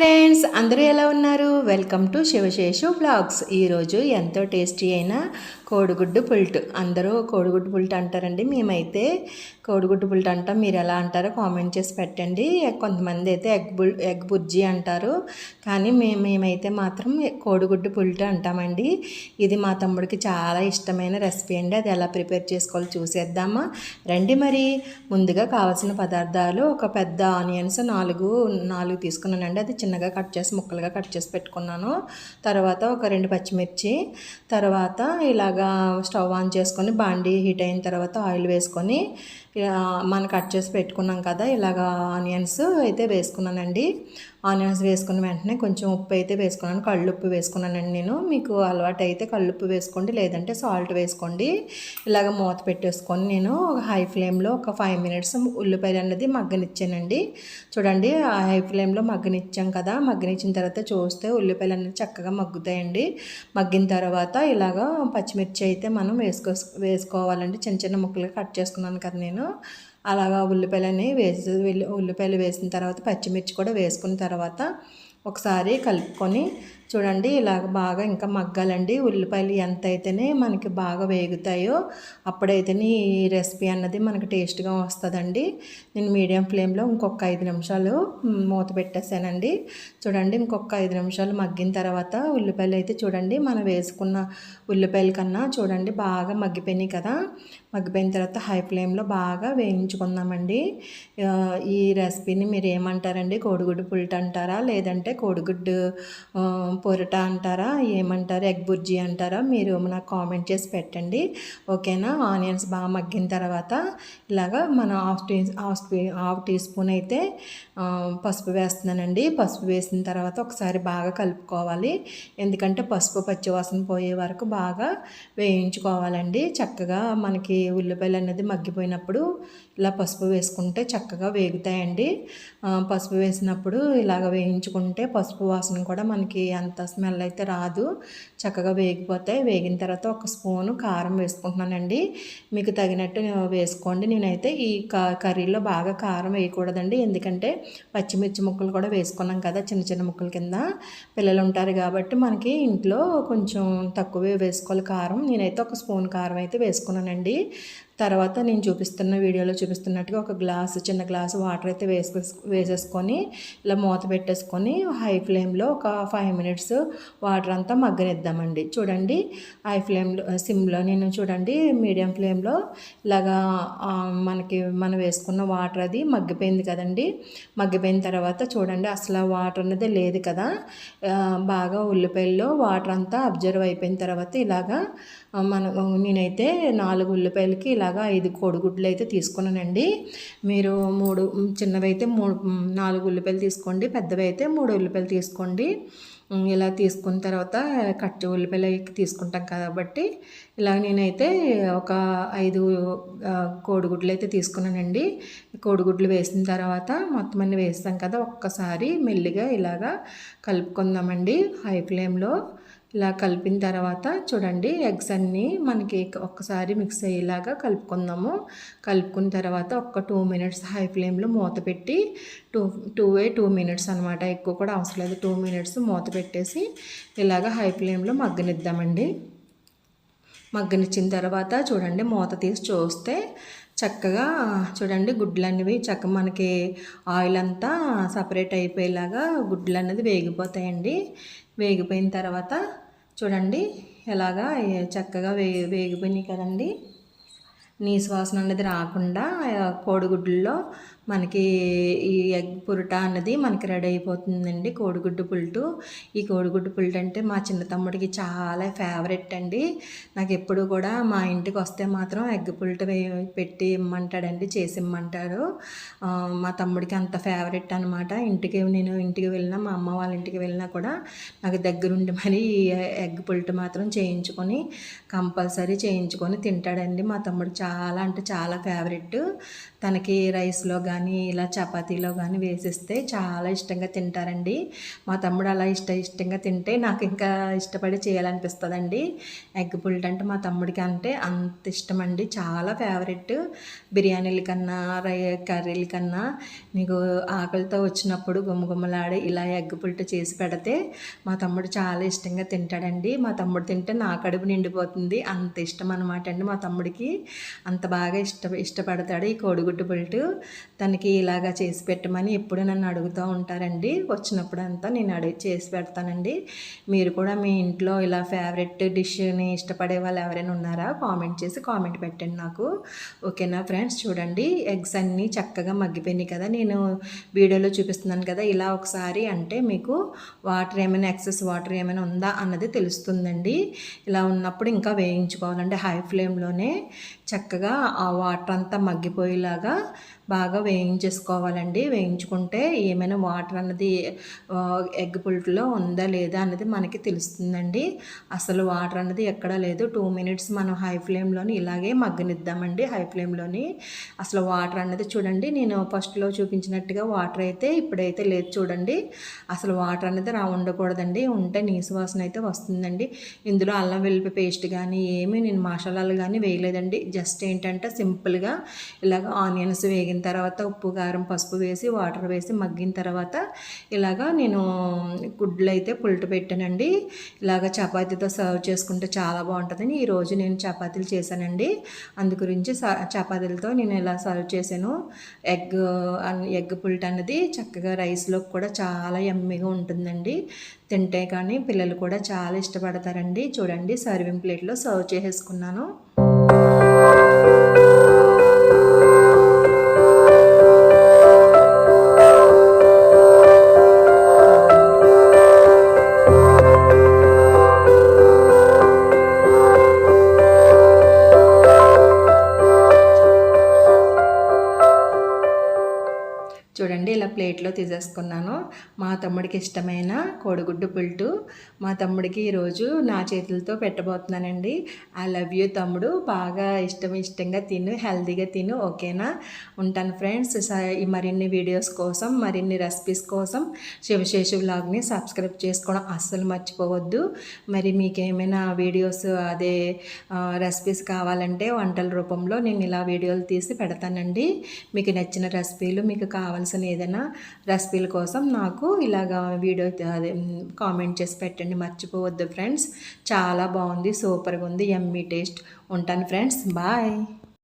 Friends, అందరూ ఎలా ఉన్నారు? Welcome to Shivaseshu vlogs. ఈరోజు ఎంతో టేస్టీ అయిన కోడిగుడ్డు పుల్ట్. అందరూ కోడిగుడ్డు పుల్ట్ అంటారండి. మేమైతే కోడిగుడ్డు పుల్ట్ అంటాం. మీరు ఎలా అంటారో కామెంట్ చేసి పెట్టండి. కొంతమంది అయితే ఎగ్ బుర్జీ అంటారు, కానీ మేమైతే మాత్రం కోడిగుడ్డు పుల్ట్ అంటామండి. ఇది మా తమ్ముడికి చాలా ఇష్టమైన రెసిపీ అండి. అది ఎలా ప్రిపేర్ చేసుకోవాలో చూసేద్దామా రండి. మరి ముందుగా కావాల్సిన పదార్థాలు: ఒక పెద్ద ఆనియన్స్ నాలుగు తీసుకున్నానండి. అది చిన్నగా కట్ చేసి ముక్కలుగా కట్ చేసి పెట్టుకున్నాను. తర్వాత ఒక 2 పచ్చిమిర్చి, తర్వాత ఇలాగా స్టవ్ ఆన్ చేసుకొని బాండీ హీట్ అయిన తర్వాత ఆయిల్ వేసుకొని మనం కట్ చేసి పెట్టుకున్నాం కదా, ఇలాగా ఆనియన్స్ అయితే వేసుకున్నానండి. ఆనియన్స్ వేసుకున్న వెంటనే కొంచెం ఉప్పు అయితే వేసుకున్నాను. కళ్ళుప్పు వేసుకున్నానండి నేను. మీకు అలవాటు అయితే కళ్ళుప్పు వేసుకోండి, లేదంటే సాల్ట్ వేసుకోండి. ఇలాగ మూత పెట్టేసుకొని నేను హై ఫ్లేమ్లో ఒక 5 మినిట్స్ ఉల్లిపాయలు అనేది మగ్గనిచ్చానండి. చూడండి, హై ఫ్లేమ్లో మగ్గనిచ్చాం కదా, మగ్గనిచ్చిన తర్వాత చూస్తే ఉల్లిపాయలు అనేది చక్కగా మగ్గుతాయండి. మగ్గిన తర్వాత ఇలాగ పచ్చిమిర్చి అయితే మనం వేసుకోవాలండి. చిన్న చిన్న ముక్కలుగా కట్ చేసుకున్నాను కదా నేను. అలాగా ఉల్లిపాయలు వేసిన తర్వాత పచ్చిమిర్చి కూడా వేసుకున్న తర్వాత ఒకసారి కలుపుకొని చూడండి, ఇలాగ బాగా ఇంకా మగ్గాలండి. ఉల్లిపాయలు ఎంత అయితేనే మనకి బాగా వేగుతాయో అప్పుడైతేనే ఈ రెసిపీ అన్నది మనకి టేస్ట్గా వస్తుందండి. నేను మీడియం ఫ్లేమ్లో ఇంకొక 5 నిమిషాలు మూత పెట్టేసానండి. చూడండి, ఇంకొక 5 నిమిషాలు మగ్గిన తర్వాత ఉల్లిపాయలు అయితే చూడండి, మనం వేసుకున్న ఉల్లిపాయల కన్నా చూడండి బాగా మగ్గిపోయినాయి కదా. మగ్గిపోయిన తర్వాత హై ఫ్లేమ్లో బాగా వేయించుకుందామండి. ఈ రెసిపీని మీరు ఏమంటారండి? కోడిగుడ్డు పుల్ట్ అంటారా, లేదంటే కోడిగుడ్డు పొరట అంటారా, ఏమంటారు? ఎగ్ బుర్జీ అంటారా? మీరు నాకు కామెంట్ చేసి పెట్టండి, ఓకేనా? ఆనియన్స్ బాగా మగ్గిన తర్వాత ఇలాగా మనం హాఫ్ టీ స్పూన్ అయితే పసుపు వేస్తున్నానండి. పసుపు వేసిన తర్వాత ఒకసారి బాగా కలుపుకోవాలి. ఎందుకంటే పసుపు పచ్చివాసన పోయే వరకు బాగా వేయించుకోవాలండి. చక్కగా మనకి ఉల్లిపాయలు అనేది మగ్గిపోయినప్పుడు ఇలా పసుపు వేసుకుంటే చక్కగా వేగుతాయండి. పసుపు వేసినప్పుడు ఇలాగ వేయించుకుంటే పసుపు వాసన కూడా మనకి అంత స్మెల్ అయితే రాదు, చక్కగా వేగిపోతాయి. వేగిన తర్వాత ఒక స్పూను కారం వేసుకుంటున్నానండి. మీకు తగినట్టు వేసుకోండి. నేనైతే ఈ కర్రీలో బాగా కారం వేయకూడదండి, ఎందుకంటే పచ్చిమిర్చి ముక్కలు కూడా వేసుకున్నాం కదా చిన్న చిన్న ముక్కల కింద. పిల్లలు ఉంటారు కాబట్టి మనకి ఇంట్లో కొంచెం తక్కువే వేసుకోవాలి కారం. నేనైతే ఒక స్పూన్ కారం అయితే వేసుకున్నానండి. తర్వాత నేను వీడియోలో చూపిస్తున్నట్టుగా ఒక చిన్న గ్లాసు వాటర్ అయితే వేసేసుకొని ఇలా మూత పెట్టేసుకొని హై ఫ్లేమ్లో ఒక 5 మినిట్స్ వాటర్ అంతా మగ్గనిద్దామండి. చూడండి, హై ఫ్లేమ్లో సిమ్లో నేను చూడండి మీడియం ఫ్లేమ్లో ఇలాగా మనం వేసుకున్న వాటర్ అది మగ్గిపోయింది కదండి. మగ్గిపోయిన తర్వాత చూడండి, అసలు వాటర్ అనేది లేదు కదా. బాగా ఉల్లిపాయల్లో వాటర్ అంతా అబ్జర్వ్ అయిపోయిన తర్వాత ఇలాగా నేనైతే 4 ఉల్లిపాయలకి ఇలాగా 5 కోడిగుడ్లు అయితే తీసుకున్నానండి. మీరు చిన్నవి అయితే 4 ఉల్లిపాయలు తీసుకోండి, పెద్దవి అయితే 3 ఉల్లిపాయలు తీసుకోండి. ఇలా తీసుకున్న తర్వాత ఉల్లిపాయలు తీసుకుంటాం కాబట్టి ఇలా నేనైతే ఒక 5 కోడిగుడ్లు అయితే తీసుకున్నానండి. కోడిగుడ్లు వేసిన తర్వాత మొత్తం అన్నీ వేస్తాం కదా, ఒక్కసారి మెల్లిగా ఇలాగా కలుపుకుందామండి హై ఫ్లేమ్లో. ఇలా కలిపిన తర్వాత చూడండి, ఎగ్స్ అన్నీ మనకి ఒక్కసారి మిక్స్ అయ్యేలాగా కలుపుకుందాము. కలుపుకున్న తర్వాత ఒక 2 మినిట్స్ హై ఫ్లేమ్లో మూత పెట్టి 2 మినిట్స్ అనమాట, ఎక్కువ కూడా అవసరం లేదు. 2 మినిట్స్ మూత పెట్టేసి ఇలాగ హై ఫ్లేమ్లో మగ్గనిద్దామండి. మగ్గనిచ్చిన తర్వాత చూడండి, మూత తీసి చూస్తే చక్కగా చూడండి గుడ్లు అనేవి చక్కగా మనకి ఆయిల్ అంతా సపరేట్ అయిపోయేలాగా గుడ్లు అనేది వేగిపోతాయండి. వేగిపోయిన తర్వాత చూడండి ఎలాగా చక్కగా వేగిపోయినాయి కదండి. నీసు వాసన అనేది రాకుండా కోడిగుడ్లలో మనకి ఈ ఎగ్ పుల్ట అన్నది మనకి రెడీ అయిపోతుందండి, కోడిగుడ్డు పుల్టు. ఈ కోడిగుడ్డు పుల్టు అంటే మా చిన్న తమ్ముడికి చాలా ఫేవరెట్ అండి. నాకు ఎప్పుడు కూడా మా ఇంటికి వస్తే మాత్రం ఎగ్ పుల్ట పెట్టి ఇమ్మంటాడండి, చేసి ఇమ్మంటాడు. మా తమ్ముడికి అంత ఫేవరెట్ అనమాట. నేను ఇంటికి వెళ్ళినా, మా అమ్మ వాళ్ళ ఇంటికి వెళ్ళినా కూడా నాకు దగ్గరుండి మరి ఎగ్ పుల్ట మాత్రం కంపల్సరీ చేయించుకొని తింటాడండి. మా తమ్ముడికి చాలా అంటే చాలా ఫేవరెట్. తనకి రైస్లో కానీ ఇలా చపాతీలో కానీ వేసిస్తే చాలా ఇష్టంగా తింటారండి. మా తమ్ముడు అలా ఇష్టంగా తింటే నాకు ఇంకా ఇష్టపడి చేయాలనిపిస్తుందండి. ఎగ్ పుల్ట్ అంటే మా తమ్ముడికి అంటే అంత ఇష్టం అండి, చాలా ఫేవరెట్. బిర్యానీల కన్నా కర్రీల కన్నా నీకు ఆకలితో వచ్చినప్పుడు గుమ్మగుమ్మలాడే ఇలా ఎగ్ పుల్ట్ చేసి పెడితే మా తమ్ముడు చాలా ఇష్టంగా తింటాడండి. మా తమ్ముడు తింటే నా కడుపు నిండిపోతుంది, అంత ఇష్టం అనమాట అండి మా తమ్ముడికి. అంత బాగా ఇష్టపడతాడు ఈ కోడిగుడ్డు పుల్టు. తనకి ఇలాగా చేసి పెట్టమని ఎప్పుడు నన్ను అడుగుతూ ఉంటారండి. వచ్చినప్పుడు అంతా నేను చేసి పెడతానండి. మీరు కూడా మీ ఇంట్లో ఇలా ఫేవరెట్ డిష్ని ఇష్టపడే వాళ్ళు ఎవరైనా ఉన్నారా? కామెంట్ పెట్టండి నాకు. ఓకేనా ఫ్రెండ్స్, చూడండి ఎగ్స్ అన్నీ చక్కగా మగ్గిపోయినాయి కదా. నేను వీడియోలో చూపిస్తున్నాను కదా, ఇలా ఒకసారి అంటే మీకు వాటర్ ఏమైనా ఎక్సెస్ వాటర్ ఏమైనా ఉందా అన్నది తెలుస్తుందండి. ఇలా ఉన్నప్పుడు ఇంకా వేయించుకోవాలంటే హై ఫ్లేమ్లోనే చక్కగా ఆ వాటర్ అంతా మగ్గిపోయేలాగా బాగా వేయించేసుకోవాలండి. వేయించుకుంటే ఏమైనా వాటర్ అన్నది ఎగ్ పుల్ట్లో ఉందా లేదా అన్నది మనకి తెలుస్తుందండి. అసలు వాటర్ అన్నది ఎక్కడా లేదు. 2 మినిట్స్ మనం హై ఫ్లేమ్లోని ఇలాగే మగ్గనిద్దామండి. హై ఫ్లేమ్లోని అసలు వాటర్ అన్నది చూడండి, నేను ఫస్ట్లో చూపించినట్టుగా వాటర్ అయితే ఇప్పుడైతే లేదు చూడండి. అసలు వాటర్ అనేది ఉండకూడదండి, ఉంటే నీసు వాసన అయితే వస్తుందండి. ఇందులో అల్లం వెల్లుల్లి పేస్ట్ కానీ ఏమీ నేను మసాలాలు కానీ వేయలేదండి. జస్ట్ ఏంటంటే సింపుల్గా ఇలాగ ఆనియన్స్ వేగిన తర్వాత ఉప్పు కారం పసుపు వేసి వాటర్ వేసి మగ్గిన తర్వాత ఇలాగా నేను గుడ్లు అయితే పుల్టు పెట్టానండి. ఇలాగ చపాతీతో సర్వ్ చేసుకుంటే చాలా బాగుంటుందని ఈరోజు నేను చపాతీలు చేశానండి. అందు గురించి చపాతీలతో నేను ఇలా సర్వ్ చేశాను. ఎగ్ పుల్ట్ అన్నది చక్కగా రైస్లోకి కూడా చాలా యమ్మీగా ఉంటుందండి. తింటే కానీ పిల్లలు కూడా చాలా ఇష్టపడతారండి. చూడండి సర్వింగ్ ప్లేట్లో సర్వ్ చేసేసుకున్నాను. చూడండి ఇలా ప్లేట్లో తీసేసుకున్నాను. మా తమ్ముడికి ఇష్టమైన కోడిగుడ్డు పుల్టు మా తమ్ముడికి ఈరోజు నా చేతులతో పెట్టబోతున్నానండి. ఐ లవ్ యూ తమ్ముడు, బాగా ఇష్టంగా తిను, హెల్తీగా తిను. ఓకేనా? ఉంటాను ఫ్రెండ్స్. ఈ మరిన్ని వీడియోస్ కోసం, మరిన్ని రెసిపీస్ కోసం శివశేషు వ్లాగ్ని సబ్స్క్రైబ్ చేసుకోవడం అస్సలు మర్చిపోవద్దు. మరి మీకేమైనా వీడియోస్ రెసిపీస్ కావాలంటే వంటల రూపంలో నేను ఇలా వీడియోలు తీసి పెడతానండి. మీకు నచ్చిన రెసిపీలు, మీకు కావాల్సిన ఏదైనా రెసిపీల కోసం నాకు ఇలాగా వీడియో కామెంట్ చేసి పెట్టండి, మర్చిపోవద్దు ఫ్రెండ్స్. చాలా బాగుంది, సూపర్గా ఉంది, యమ్మీ టేస్ట్. ఉంటాను ఫ్రెండ్స్, బాయ్.